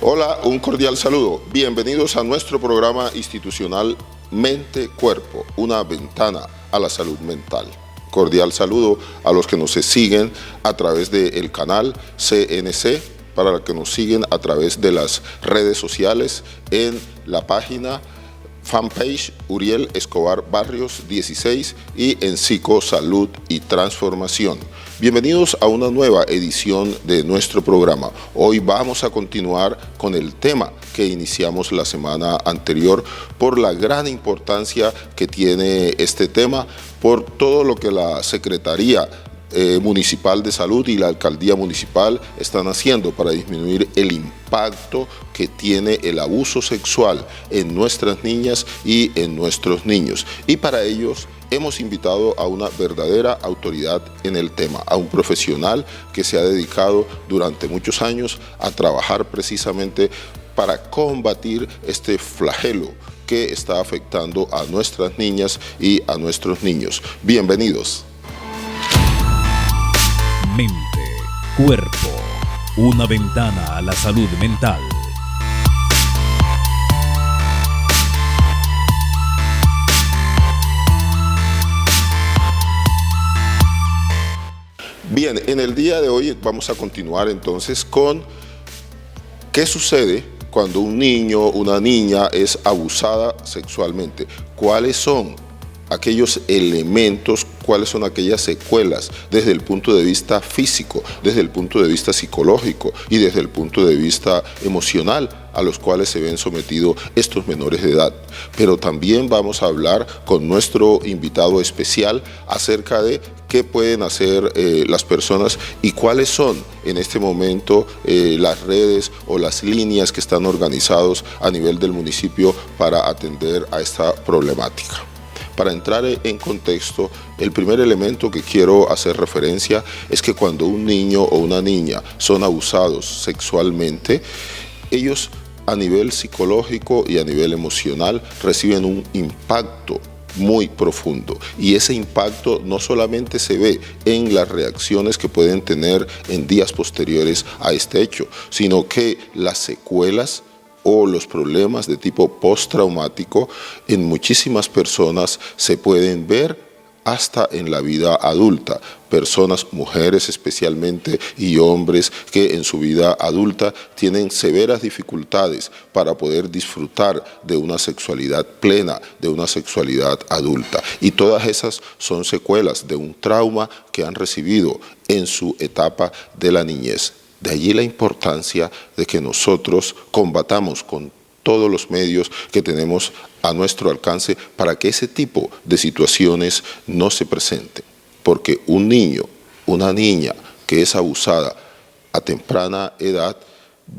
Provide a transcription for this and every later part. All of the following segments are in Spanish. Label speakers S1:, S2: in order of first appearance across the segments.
S1: Hola, un cordial saludo. Bienvenidos a nuestro programa institucional Mente Cuerpo, una ventana a la salud mental. Cordial saludo a los que nos siguen a través del canal CNC, para los que nos siguen a través de las redes sociales en la página fanpage Uriel Escobar Barrios 16 y en Psico, Salud y Transformación. Bienvenidos a una nueva edición de nuestro programa. Hoy vamos a continuar con el tema que iniciamos la semana anterior por la gran importancia que tiene este tema, por todo lo que la Secretaría Municipal de Salud y la Alcaldía Municipal están haciendo para disminuir el impacto que tiene el abuso sexual en nuestras niñas y en nuestros niños. Y para ellos hemos invitado a una verdadera autoridad en el tema, a un profesional que se ha dedicado durante muchos años a trabajar precisamente para combatir este flagelo que está afectando a nuestras niñas y a nuestros niños. Bienvenidos.
S2: Mente, cuerpo, una ventana a la salud mental.
S1: Bien, en el día de hoy vamos a continuar entonces con qué sucede cuando un niño o una niña es abusada sexualmente. ¿Cuáles son aquellos elementos, cuáles son aquellas secuelas desde el punto de vista físico, desde el punto de vista psicológico y desde el punto de vista emocional a los cuales se ven sometidos estos menores de edad? Pero también vamos a hablar con nuestro invitado especial acerca de qué pueden hacer las personas y cuáles son en este momento las redes o las líneas que están organizados a nivel del municipio para atender a esta problemática. Para entrar en contexto, el primer elemento que quiero hacer referencia es que cuando un niño o una niña son abusados sexualmente, ellos a nivel psicológico y a nivel emocional reciben un impacto muy profundo, y ese impacto no solamente se ve en las reacciones que pueden tener en días posteriores a este hecho, sino que las secuelas o los problemas de tipo postraumático en muchísimas personas se pueden ver hasta en la vida adulta. Personas, mujeres especialmente y hombres que en su vida adulta tienen severas dificultades para poder disfrutar de una sexualidad plena, de una sexualidad adulta. Y todas esas son secuelas de un trauma que han recibido en su etapa de la niñez. De allí la importancia de que nosotros combatamos con todos los medios que tenemos a nuestro alcance para que ese tipo de situaciones no se presenten. Porque un niño, una niña que es abusada a temprana edad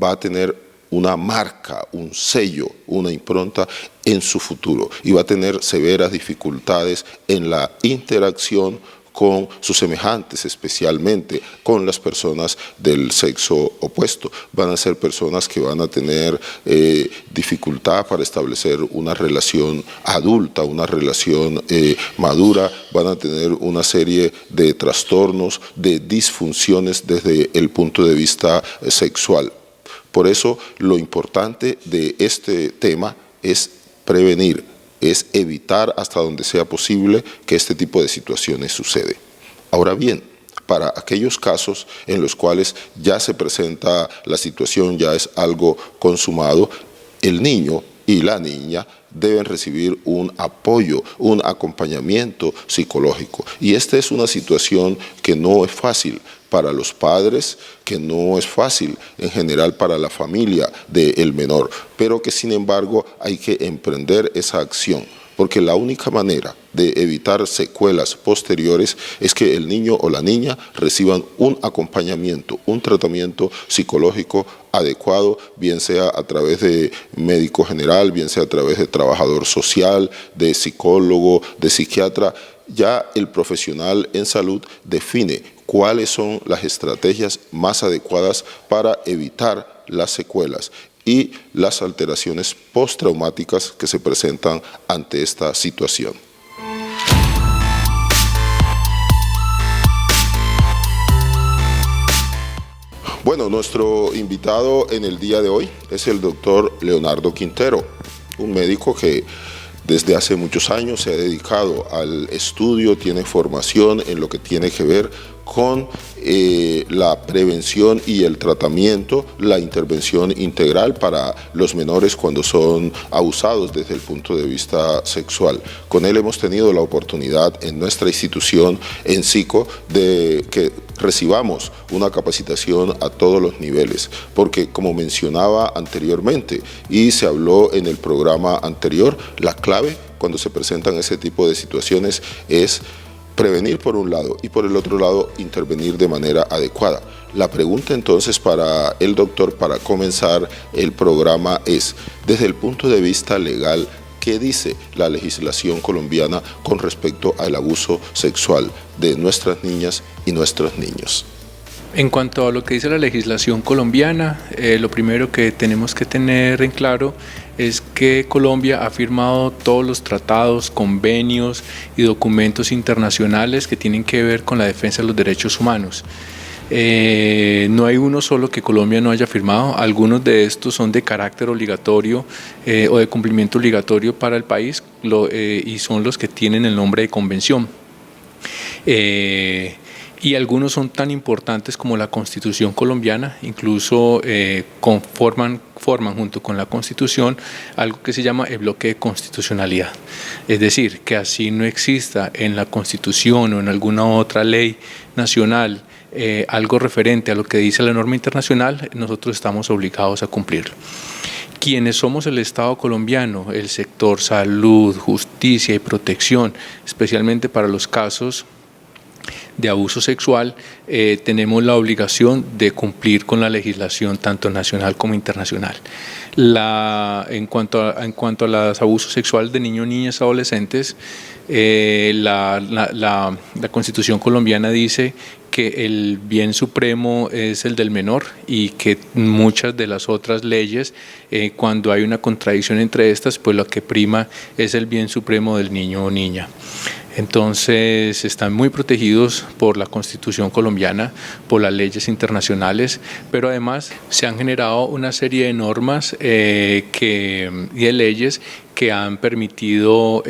S1: va a tener una marca, un sello, una impronta en su futuro y va a tener severas dificultades en la interacción con sus semejantes, especialmente con las personas del sexo opuesto. Van a ser personas que van a tener dificultad para establecer una relación adulta, una relación madura, van a tener una serie de trastornos, de disfunciones desde el punto de vista sexual. Por eso lo importante de este tema es prevenir, es evitar hasta donde sea posible que este tipo de situaciones sucede. Ahora bien, para aquellos casos en los cuales ya se presenta la situación, ya es algo consumado, el niño y la niña deben recibir un apoyo, un acompañamiento psicológico. Y esta es una situación que no es fácil para los padres, que no es fácil en general para la familia del menor, pero que sin embargo hay que emprender esa acción, porque la única manera de evitar secuelas posteriores es que el niño o la niña reciban un acompañamiento, un tratamiento psicológico adecuado, bien sea a través de médico general, bien sea a través de trabajador social, de psicólogo, de psiquiatra. Ya el profesional en salud define cuáles son las estrategias más adecuadas para evitar las secuelas y las alteraciones postraumáticas que se presentan ante esta situación. Bueno, nuestro invitado en el día de hoy es el doctor Leonardo Quintero, un médico que desde hace muchos años se ha dedicado al estudio, tiene formación en lo que tiene que ver con la prevención y el tratamiento, la intervención integral para los menores cuando son abusados desde el punto de vista sexual. Con él hemos tenido la oportunidad en nuestra institución, en SICO, de que recibamos una capacitación a todos los niveles, porque como mencionaba anteriormente y se habló en el programa anterior, la clave cuando se presentan ese tipo de situaciones es prevenir por un lado y por el otro lado intervenir de manera adecuada. La pregunta entonces para el doctor, para comenzar el programa, es, desde el punto de vista legal, ¿qué dice la legislación colombiana con respecto al abuso sexual de nuestras niñas y nuestros niños?
S3: En cuanto a lo que dice la legislación colombiana, lo primero que tenemos que tener en claro es que Colombia ha firmado todos los tratados, convenios y documentos internacionales que tienen que ver con la defensa de los derechos humanos. No hay uno solo que Colombia no haya firmado, algunos de estos son de carácter obligatorio o de cumplimiento obligatorio para el país y son los que tienen el nombre de convención. Y algunos son tan importantes como la Constitución colombiana, incluso forman junto con la Constitución algo que se llama el bloque de constitucionalidad. Es decir, que así no exista en la Constitución o en alguna otra ley nacional algo referente a lo que dice la norma internacional, nosotros estamos obligados a cumplirlo. Quienes somos el Estado colombiano, el sector salud, justicia y protección, especialmente para los casos de abuso sexual, tenemos la obligación de cumplir con la legislación tanto nacional como internacional. En cuanto a los abusos sexuales de niños, niñas, adolescentes, la Constitución colombiana dice que el bien supremo es el del menor y que muchas de las otras leyes, cuando hay una contradicción entre estas, pues lo que prima es el bien supremo del niño o niña. Entonces están muy protegidos por la Constitución colombiana, por las leyes internacionales, pero además se han generado una serie de normas y de leyes que han permitido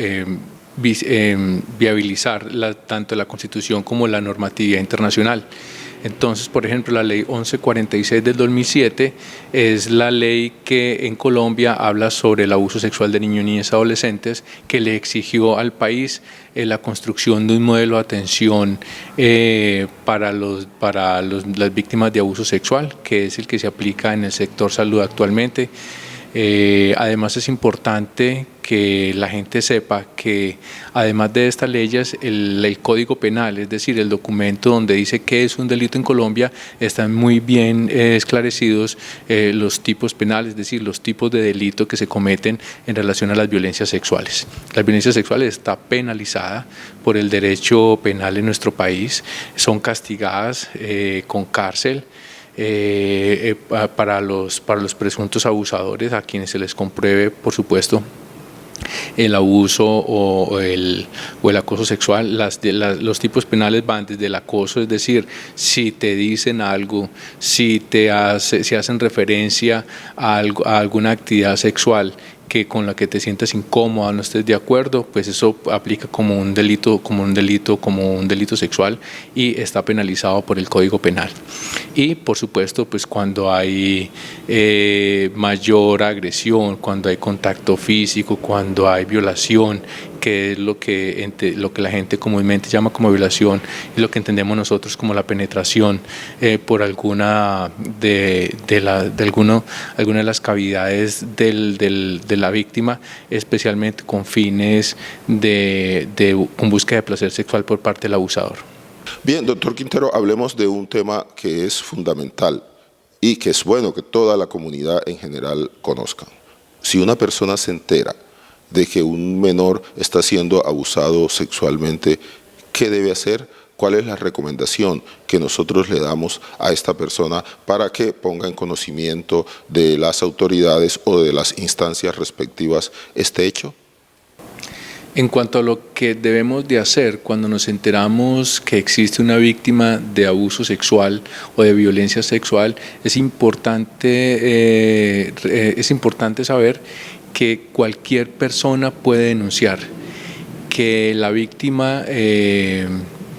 S3: viabilizar tanto la Constitución como la normatividad internacional. Entonces, por ejemplo, la ley 1146 del 2007 es la ley que en Colombia habla sobre el abuso sexual de niños, niñas y adolescentes, que le exigió al país la construcción de un modelo de atención para las víctimas de abuso sexual, que es el que se aplica en el sector salud actualmente. Además es importante que la gente sepa que además de estas leyes, el Código Penal, es decir, el documento donde dice qué es un delito en Colombia, están muy bien esclarecidos los tipos penales, es decir, los tipos de delito que se cometen en relación a las violencias sexuales. Las violencias sexuales está penalizada por el derecho penal en nuestro país, son castigadas con cárcel. Para los presuntos abusadores, a quienes se les compruebe, por supuesto, el abuso o el acoso sexual. Los tipos penales van desde el acoso, es decir, si te dicen algo, si hacen referencia a alguna actividad sexual con la que te sientas incómoda, no estés de acuerdo, pues eso aplica como un delito sexual y está penalizado por el Código Penal. Y por supuesto, pues cuando hay mayor agresión, cuando hay contacto físico, cuando hay violación, que es lo que la gente comúnmente llama como violación y lo que entendemos nosotros como la penetración por alguna de las cavidades de la víctima, especialmente con fines con búsqueda de placer sexual por parte del abusador.
S1: Bien, doctor Quintero, hablemos de un tema que es fundamental y que es bueno que toda la comunidad en general conozca. Si una persona se entera de que un menor está siendo abusado sexualmente, ¿qué debe hacer? ¿Cuál es la recomendación que nosotros le damos a esta persona para que ponga en conocimiento de las autoridades o de las instancias respectivas este hecho?
S3: En cuanto a lo que debemos de hacer cuando nos enteramos que existe una víctima de abuso sexual o de violencia sexual, es importante saber que cualquier persona puede denunciar, que la víctima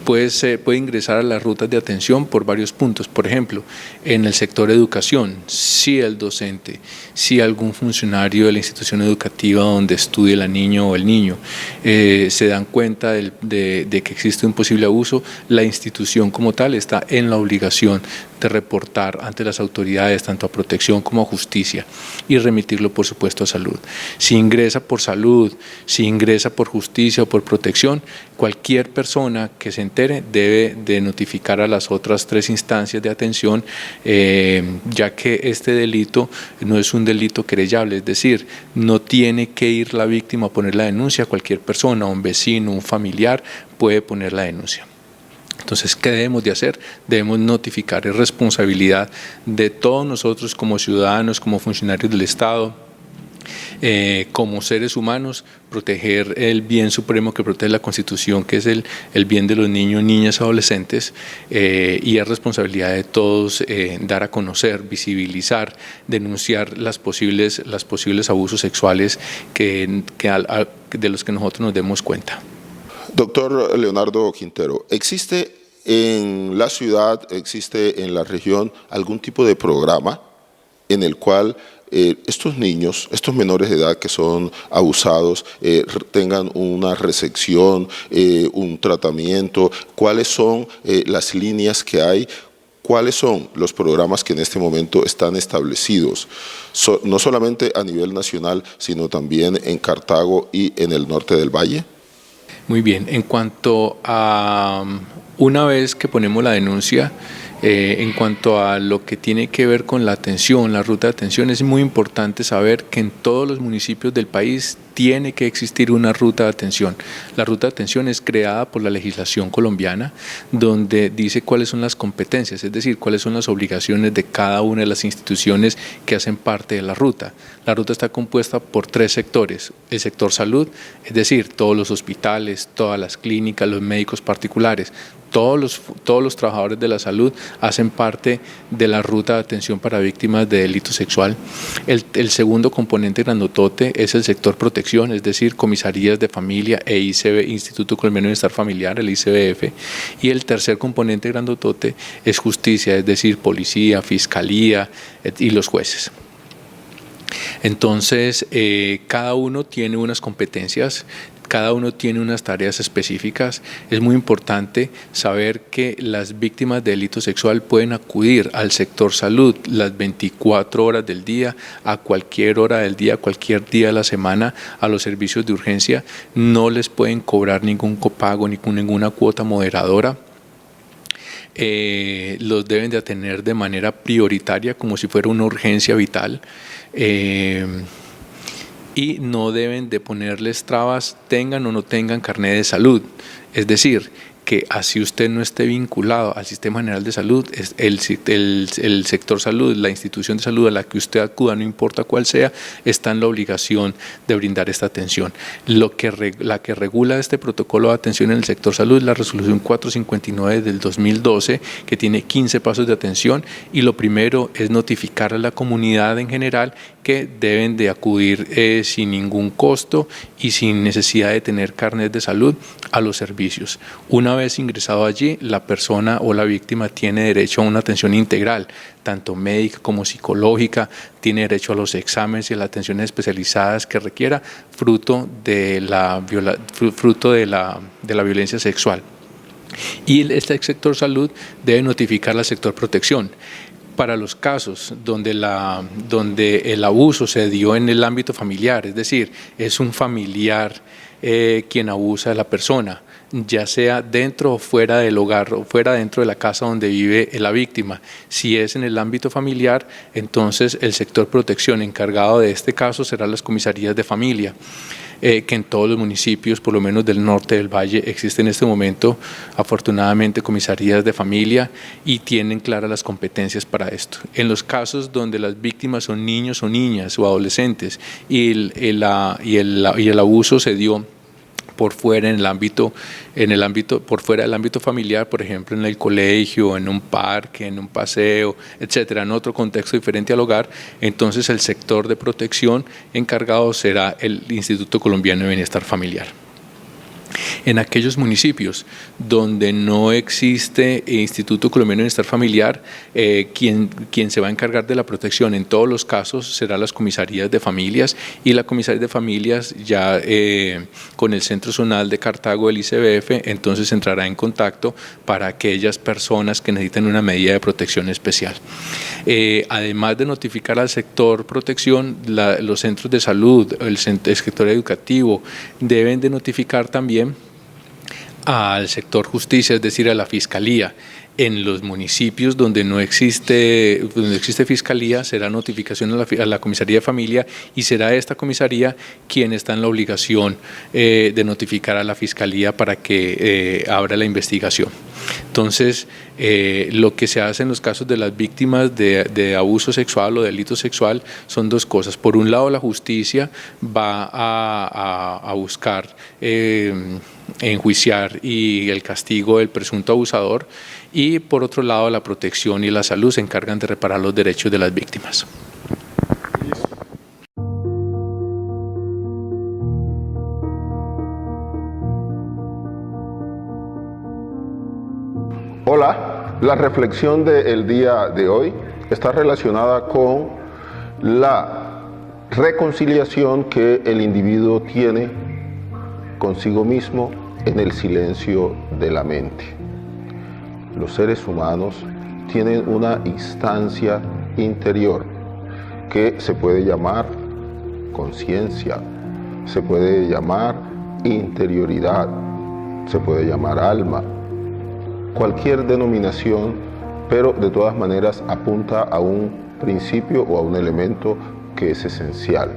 S3: puede ingresar a las rutas de atención por varios puntos. Por ejemplo, en el sector educación, si el docente, si algún funcionario de la institución educativa donde estudie la niña o el niño se dan cuenta de que existe un posible abuso, la institución como tal está en la obligación de reportar ante las autoridades, tanto a protección como a justicia, y remitirlo, por supuesto, a salud. Si ingresa por salud, si ingresa por justicia o por protección, cualquier persona que se entere debe de notificar a las otras 3 instancias de atención, ya que este delito no es un delito querellable, es decir, no tiene que ir la víctima a poner la denuncia. Cualquier persona, un vecino, un familiar, puede poner la denuncia. Entonces, ¿qué debemos de hacer? Debemos notificar. Es responsabilidad de todos nosotros como ciudadanos, como funcionarios del Estado, como seres humanos, proteger el bien supremo que protege la Constitución, que es el bien de los niños, niñas, adolescentes, y es responsabilidad de todos dar a conocer, visibilizar, denunciar los posibles abusos sexuales de los que nosotros nos demos cuenta.
S1: Doctor Leonardo Quintero, ¿existe en la ciudad, existe en la región algún tipo de programa en el cual estos niños, estos menores de edad que son abusados, tengan una recepción, un tratamiento? ¿Cuáles son las líneas que hay? ¿Cuáles son los programas que en este momento están establecidos, no solamente a nivel nacional, sino también en Cartago y en el norte del Valle?
S3: Muy bien, en cuanto a una vez que ponemos la denuncia, en cuanto a lo que tiene que ver con la atención, la ruta de atención, es muy importante saber que en todos los municipios del país tiene que existir una ruta de atención. La ruta de atención es creada por la legislación colombiana, donde dice cuáles son las competencias, es decir, cuáles son las obligaciones de cada una de las instituciones que hacen parte de la ruta. La ruta está compuesta por 3 sectores: el sector salud, es decir, todos los hospitales, todas las clínicas, los médicos particulares, todos los trabajadores de la salud hacen parte de la ruta de atención para víctimas de delito sexual. El segundo componente grandotote es el sector protección, es decir, comisarías de familia e ICB, Instituto Colombiano de Bienestar Familiar, el ICBF. Y el tercer componente grandotote es justicia, es decir, policía, fiscalía y los jueces. Entonces, cada uno tiene unas competencias, cada uno tiene unas tareas específicas. Es muy importante saber que las víctimas de delito sexual pueden acudir al sector salud las 24 horas del día, a cualquier hora del día, cualquier día de la semana, a los servicios de urgencia. No les pueden cobrar ningún copago, ninguna cuota moderadora. Los deben de atender de manera prioritaria, como si fuera una urgencia vital. Y no deben de ponerles trabas, tengan o no tengan carnet de salud. Es decir, que así usted no esté vinculado al Sistema General de Salud, el sector salud, la institución de salud a la que usted acuda, no importa cuál sea, está en la obligación de brindar esta atención. La que regula este protocolo de atención en el sector salud es la resolución 459 del 2012, que tiene 15 pasos de atención, y lo primero es notificar a la comunidad en general que deben de acudir sin ningún costo y sin necesidad de tener carnet de salud a los servicios. Una vez ingresado allí, la persona o la víctima tiene derecho a una atención integral, tanto médica como psicológica, tiene derecho a los exámenes y a las atenciones especializadas que requiera, fruto de la violencia sexual. Y este sector salud debe notificar al sector protección. Para los casos donde el abuso se dio en el ámbito familiar, es decir, es un familiar quien abusa de la persona, ya sea dentro o fuera del hogar o fuera dentro de la casa donde vive la víctima. Si es en el ámbito familiar, entonces el sector protección encargado de este caso serán las comisarías de familia, que en todos los municipios, por lo menos del norte del Valle, existen en este momento, afortunadamente, comisarías de familia y tienen claras las competencias para esto. En los casos donde las víctimas son niños o niñas o adolescentes y el abuso se dio por fuera, por fuera del ámbito familiar, por ejemplo, en el colegio, en un parque, en un paseo, etcétera, en otro contexto diferente al hogar, entonces el sector de protección encargado será el Instituto Colombiano de Bienestar Familiar. En aquellos municipios donde no existe Instituto Colombiano de Bienestar Familiar, quien se va a encargar de la protección en todos los casos será las comisarías de familias, y la comisaría de familias ya con el Centro Zonal de Cartago del ICBF, entonces entrará en contacto para aquellas personas que necesitan una medida de protección especial. Además de notificar al sector protección, los centros de salud, el sector educativo deben de notificar también al sector justicia, es decir, a la fiscalía. En los municipios donde no existe fiscalía, será notificación a la comisaría de familia, y será esta comisaría quien está en la obligación de notificar a la fiscalía para que abra la investigación. Entonces, lo que se hace en los casos de las víctimas de abuso sexual o delito sexual son dos cosas. Por un lado, la justicia va a buscar enjuiciar y el castigo del presunto abusador, y por otro lado la protección y la salud se encargan de reparar los derechos de las víctimas.
S1: Hola, la reflexión del día de hoy está relacionada con la reconciliación que el individuo tiene consigo mismo en el silencio de la mente. Los seres humanos tienen una instancia interior que se puede llamar conciencia, se puede llamar interioridad, se puede llamar alma, cualquier denominación, pero de todas maneras apunta a un principio o a un elemento que es esencial.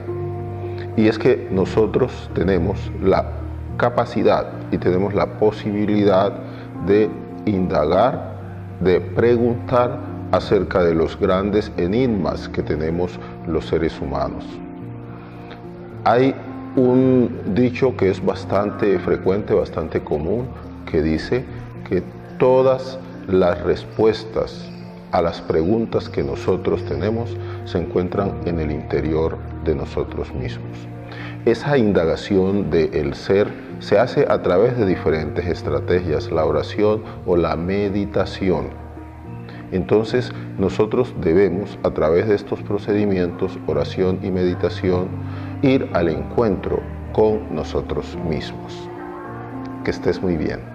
S1: Y es que nosotros tenemos la capacidad y tenemos la posibilidad de indagar, de preguntar acerca de los grandes enigmas que tenemos los seres humanos. Hay un dicho que es bastante frecuente, bastante común, que dice que todas las respuestas a las preguntas que nosotros tenemos se encuentran en el interior de nosotros mismos. Esa indagación del ser se hace a través de diferentes estrategias, la oración o la meditación. Entonces, nosotros debemos, a través de estos procedimientos, oración y meditación, ir al encuentro con nosotros mismos. Que estés muy bien.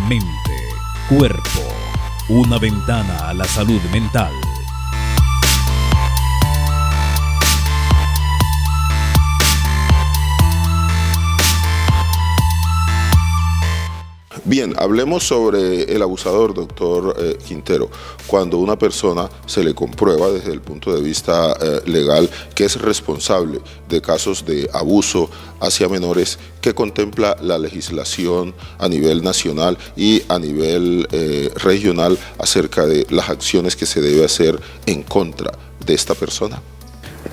S2: Mente, cuerpo, una ventana a la salud mental.
S1: Bien, hablemos sobre el abusador, doctor Quintero. Cuando una persona se le comprueba desde el punto de vista legal que es responsable de casos de abuso hacia menores, ¿qué contempla la legislación a nivel nacional y a nivel regional acerca de las acciones que se debe hacer en contra de esta persona?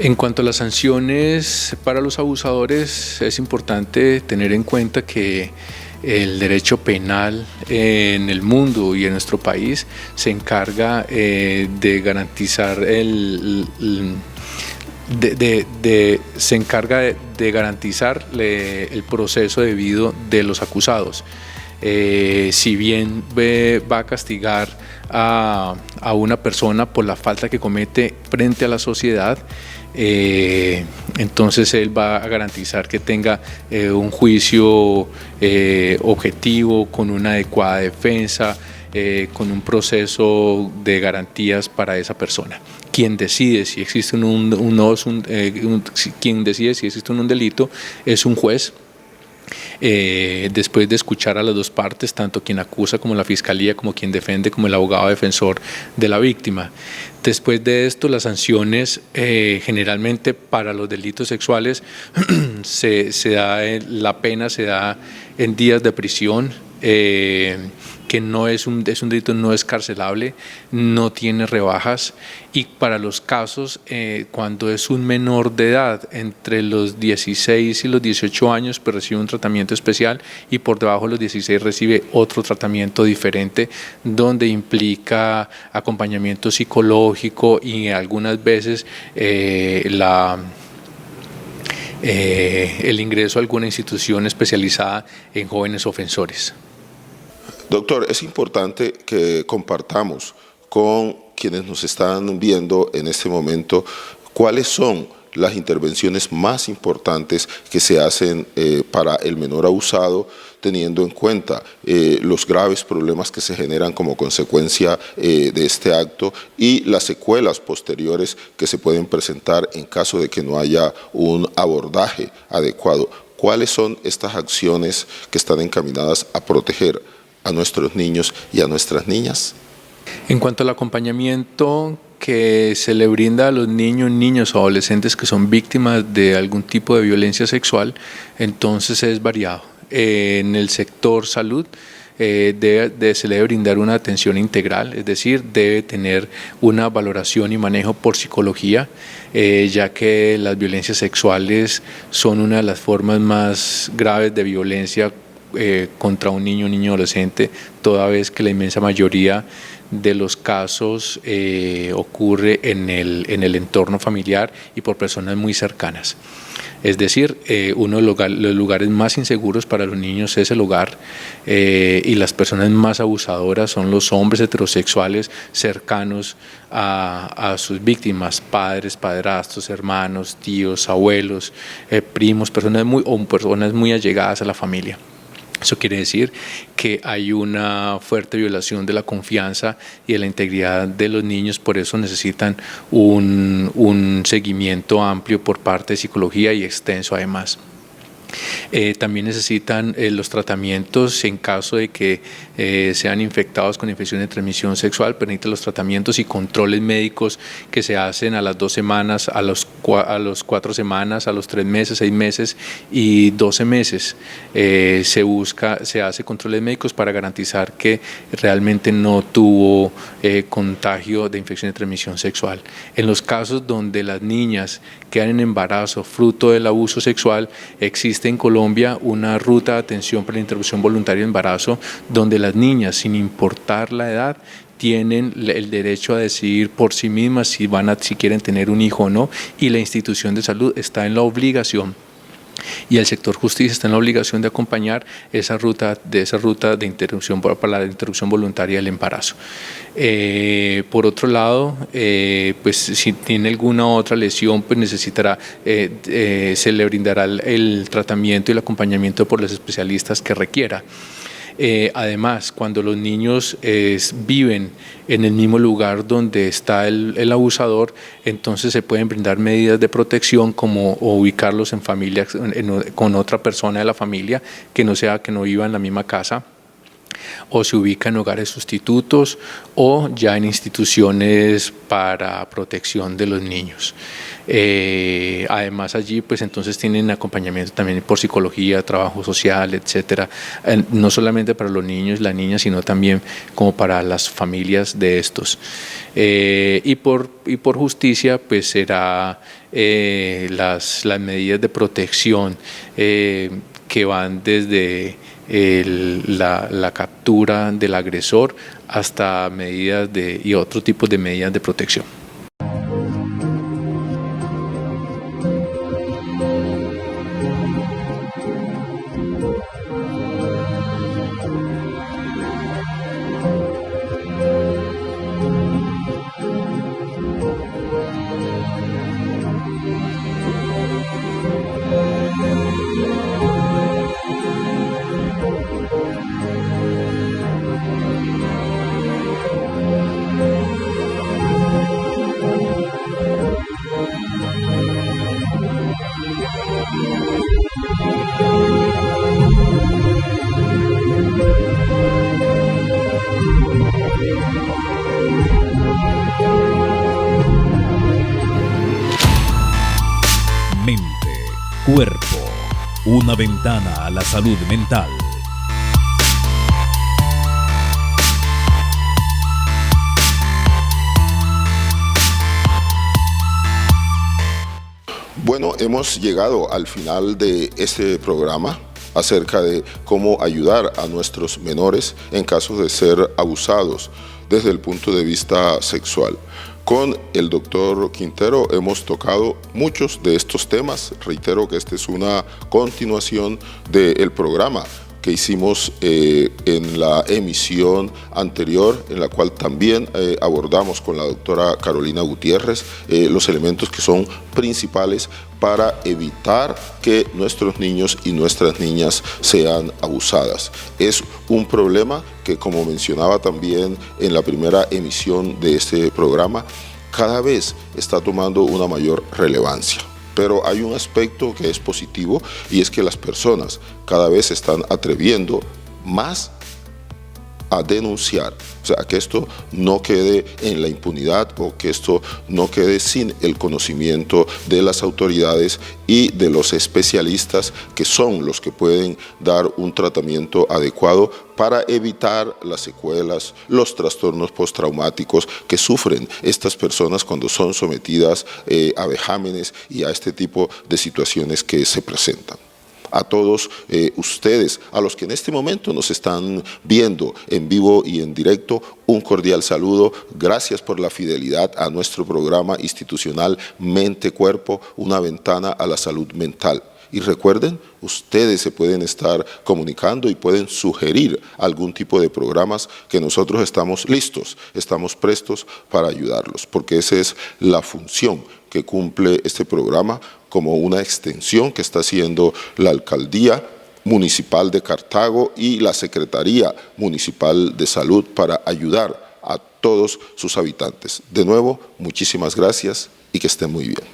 S3: En cuanto a las sanciones para los abusadores, es importante tener en cuenta que el derecho penal en el mundo y en nuestro país se encarga de garantizar garantizar el proceso debido de los acusados. si bien va a castigar a una persona por la falta que comete frente a la sociedad, entonces él va a garantizar que tenga un juicio objetivo, con una adecuada defensa, con un proceso de garantías para esa persona. Quien decide si existe quien decide si existe un delito es un juez. Después de escuchar a las dos partes, tanto quien acusa como la fiscalía, como quien defiende, como el abogado defensor de la víctima. Después de esto, las sanciones generalmente para los delitos sexuales la pena se da en días de prisión, que no es un delito no escarcelable, no tiene rebajas, y para los casos cuando es un menor de edad entre los 16 y los 18 años, pues recibe un tratamiento especial, y por debajo de los 16 recibe otro tratamiento diferente, donde implica acompañamiento psicológico y algunas veces el ingreso a alguna institución especializada en jóvenes ofensores.
S1: Doctor, es importante que compartamos con quienes nos están viendo en este momento cuáles son las intervenciones más importantes que se hacen para el menor abusado, teniendo en cuenta los graves problemas que se generan como consecuencia de este acto y las secuelas posteriores que se pueden presentar en caso de que no haya un abordaje adecuado. ¿Cuáles son estas acciones que están encaminadas a proteger a nuestros niños y a nuestras niñas?
S3: En cuanto al acompañamiento que se le brinda a los niños o adolescentes que son víctimas de algún tipo de violencia sexual, entonces es variado. En el sector salud se le debe brindar una atención integral, es decir, debe tener una valoración y manejo por psicología, ya que las violencias sexuales son una de las formas más graves de violencia contra un niño adolescente, toda vez que la inmensa mayoría de los casos ocurre en el entorno familiar y por personas muy cercanas. Es decir, uno de los lugares más inseguros para los niños es el hogar, y las personas más abusadoras son los hombres heterosexuales cercanos a sus víctimas, padres, padrastros, hermanos, tíos, abuelos, primos, personas muy allegadas a la familia. Eso quiere decir que hay una fuerte violación de la confianza y de la integridad de los niños, por eso necesitan un seguimiento amplio por parte de psicología y extenso además. También necesitan los tratamientos en caso de que sean infectados con infección de transmisión sexual. Permite los tratamientos y controles médicos que se hacen a las 2 semanas, a los 4 semanas, a los 3 meses, 6 meses y 12 meses. Se hace controles médicos para garantizar que realmente no tuvo contagio de infección de transmisión sexual. En los casos donde las niñas quedan en embarazo fruto del abuso sexual, existe en Colombia una ruta de atención para la interrupción voluntaria de embarazo, donde las niñas, sin importar la edad, tienen el derecho a decidir por sí mismas si quieren tener un hijo o no, y la institución de salud está en la obligación, y el sector justicia está en la obligación de acompañar esa ruta de interrupción para la interrupción voluntaria del embarazo. Por otro lado, pues si tiene alguna otra lesión, pues necesitará, se le brindará el tratamiento y el acompañamiento por los especialistas que requiera. Además, cuando los niños viven en el mismo lugar donde está el abusador, entonces se pueden brindar medidas de protección, como ubicarlos en familias con otra persona de la familia que no viva en la misma casa, o se ubica en hogares sustitutos o ya en instituciones para protección de los niños. Además allí pues entonces tienen acompañamiento también por psicología, trabajo social, etcétera, no solamente para los niños, las niñas, sino también como para las familias de estos. Y por justicia pues será las medidas de protección que van desde la captura del agresor hasta medidas y otro tipo de medidas de protección.
S2: Cuerpo, una ventana a la salud mental.
S1: Bueno, hemos llegado al final de este programa acerca de cómo ayudar a nuestros menores en caso de ser abusados desde el punto de vista sexual. Con el doctor Quintero hemos tocado muchos de estos temas. Reitero que esta es una continuación del programa que hicimos en la emisión anterior, en la cual también abordamos con la doctora Carolina Gutiérrez los elementos que son principales para evitar que nuestros niños y nuestras niñas sean abusadas. Es un problema que, como mencionaba también en la primera emisión de este programa, cada vez está tomando una mayor relevancia. Pero hay un aspecto que es positivo y es que las personas cada vez se están atreviendo más a denunciar, o sea, que esto no quede en la impunidad o que esto no quede sin el conocimiento de las autoridades y de los especialistas que son los que pueden dar un tratamiento adecuado para evitar las secuelas, los trastornos postraumáticos que sufren estas personas cuando son sometidas a vejámenes y a este tipo de situaciones que se presentan. A todos ustedes, a los que en este momento nos están viendo en vivo y en directo, un cordial saludo. Gracias por la fidelidad a nuestro programa institucional Mente Cuerpo, una ventana a la salud mental. Y recuerden, ustedes se pueden estar comunicando y pueden sugerir algún tipo de programas que nosotros estamos listos, estamos prestos para ayudarlos, porque esa es la función que cumple este programa como una extensión que está haciendo la Alcaldía Municipal de Cartago y la Secretaría Municipal de Salud para ayudar a todos sus habitantes. De nuevo, muchísimas gracias y que estén muy bien.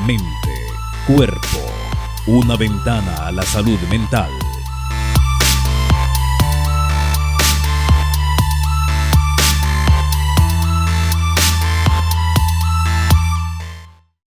S2: Mente, cuerpo, una ventana a la salud mental.